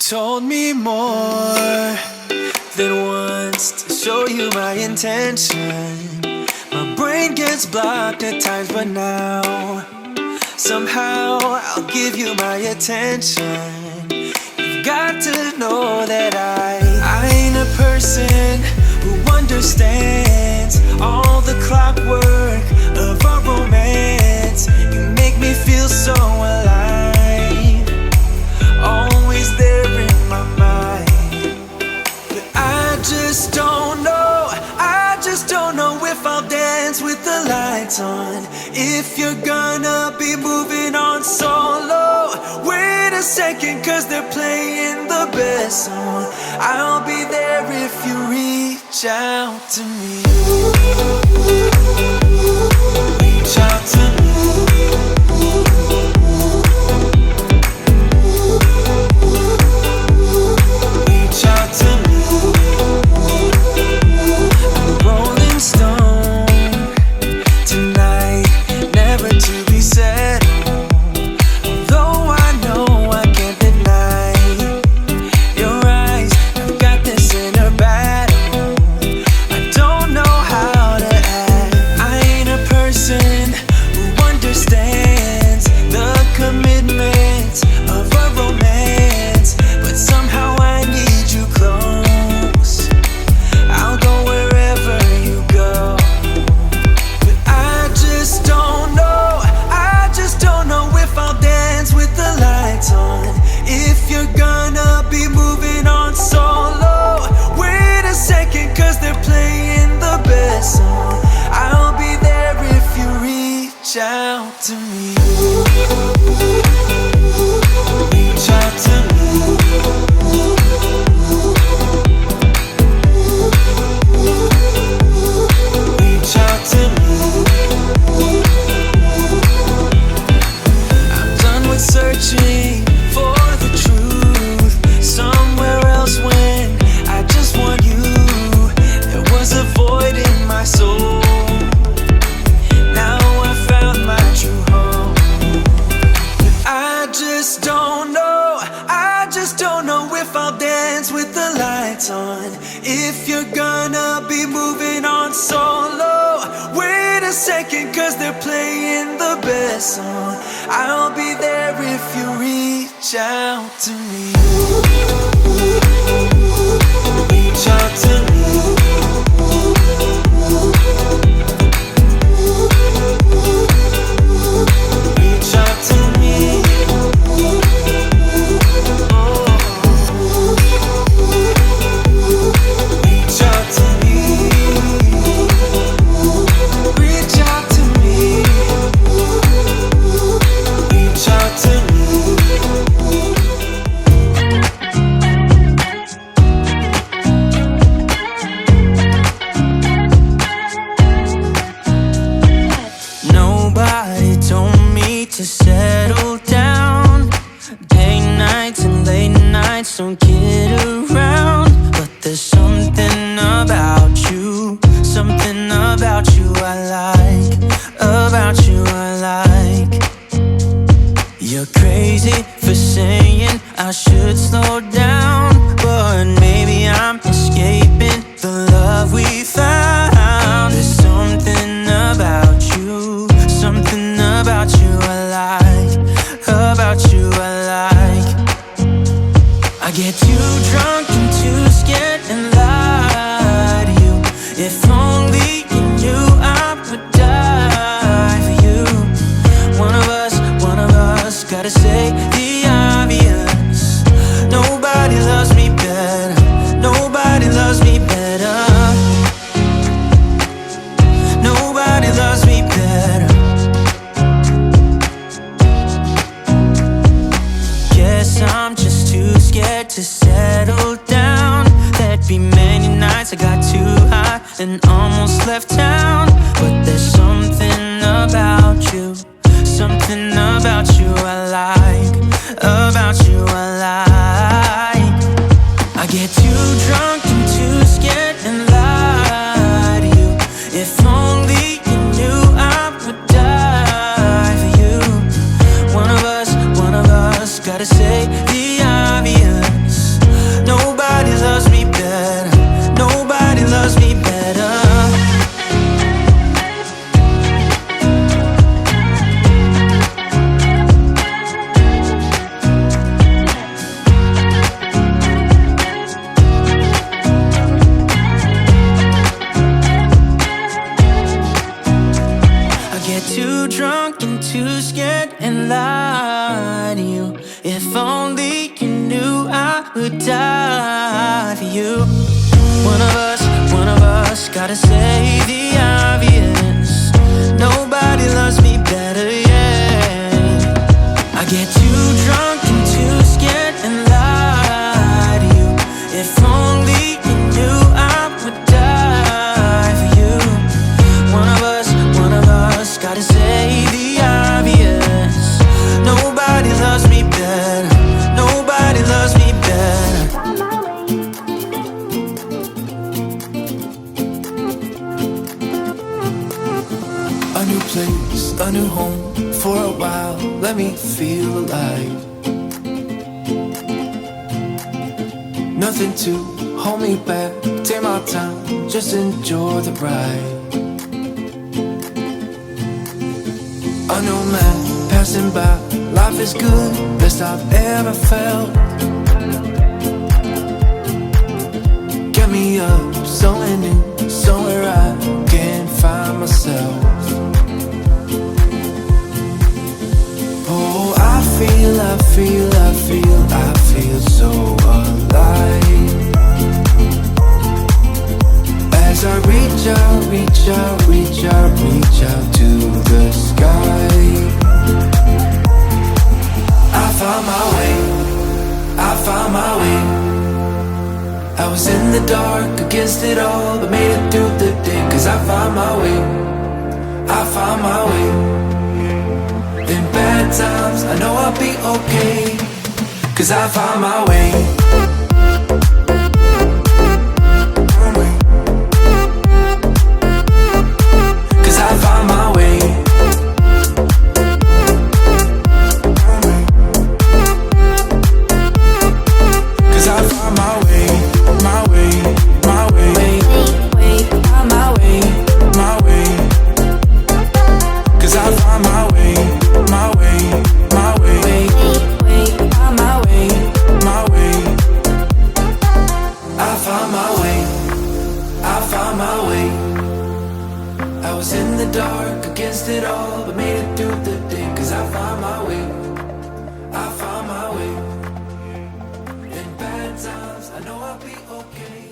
told me more than once to show you my intention. My brain gets blocked at times, but now somehow I'll give you my attention. You've got to know that I ain't a person who understands all the clockwork of our romance. You make me feel so alive, always there in my mind. But I just don't know, I just don't know if I'll dance with the lights on, if you're gonna be moving on solo. Wait a second, cause they're playing the best song. I'll be there if you reach out to me. Reach out to me. Reach out to me. I'm a rolling stone tonight, never to be settled. Although I know I can't deny your eyes, I've got this inner battle. I don't know how to act. I ain't a person who understands the commitment of a romance, but somehow I need you close. I'll go wherever you go. But I just don't know, I just don't know if I'll dance with the lights on, if you're gonna be moving on solo. Wait a second, cause they're playing the best song. I'll be there if you reach out to me. Reach out to me. Reach out to me. I'm done with searching for the truth somewhere else when I just want you. There was a void in my soul. Now I found my true home. But I just don't know, I just don't know if I'll dance with the lights on, if you're gonna be moving on solo. Wait a second, cause they're playing the best song. I'll be there if you reach out to me. Reach out to me. Reach out to me. Oh. Reach out to me. Reach out to me. Reach out to me. Nobody told me to settle down. Day nights and late nights don't kid around. But there's something about you, something about you I like, about you I like. You're crazy for saying I should slow down, but maybe I'm escaping the love we found. There's something about you, something about you I like, about you I like. I get too drunk and too scared and lie to you. If only you knew I would die for you. One of us gotta say the obvious. Nobody loves me better, nobody loves me better. Nobody loves me better. Guess I'm just too scared to settle down. There'd be many nights I got too high and almost left town. But there's something about you, something about you I like, about you I like. I get too drunk and too scared and lie to you. If only you knew I would die for you. One of us gotta say the obvious. would die for you. One of us gotta say the obvious. Nobody loves me better, yeah. I get too drunk and too scared and lie to you. If only you knew I would die for you. One of us gotta say the obvious. Nobody loves me better. Nobody loves me better. A new place, a new home. For a while, let me feel alive. Nothing to hold me back. Take my time, just enjoy the ride. A new man passing by. Life is good, best I've ever felt. Get me up, somewhere new, somewhere I can't find myself. Oh, I feel so alive. As I reach out to the sky. I found my way. I was in the dark against it all, but made it through the day. Cause I found my way. In bad times, I know I'll be okay. Cause I found my way. Cause I found my way. Cause I found my way. My way. Found my way. My way. Cause I found my way. My way. Found my way. My way. I found my way. I found my way. I was in the dark against it all, but made it through the day. Cause I found my way. I found my way. In bad times, I know I'll be okay.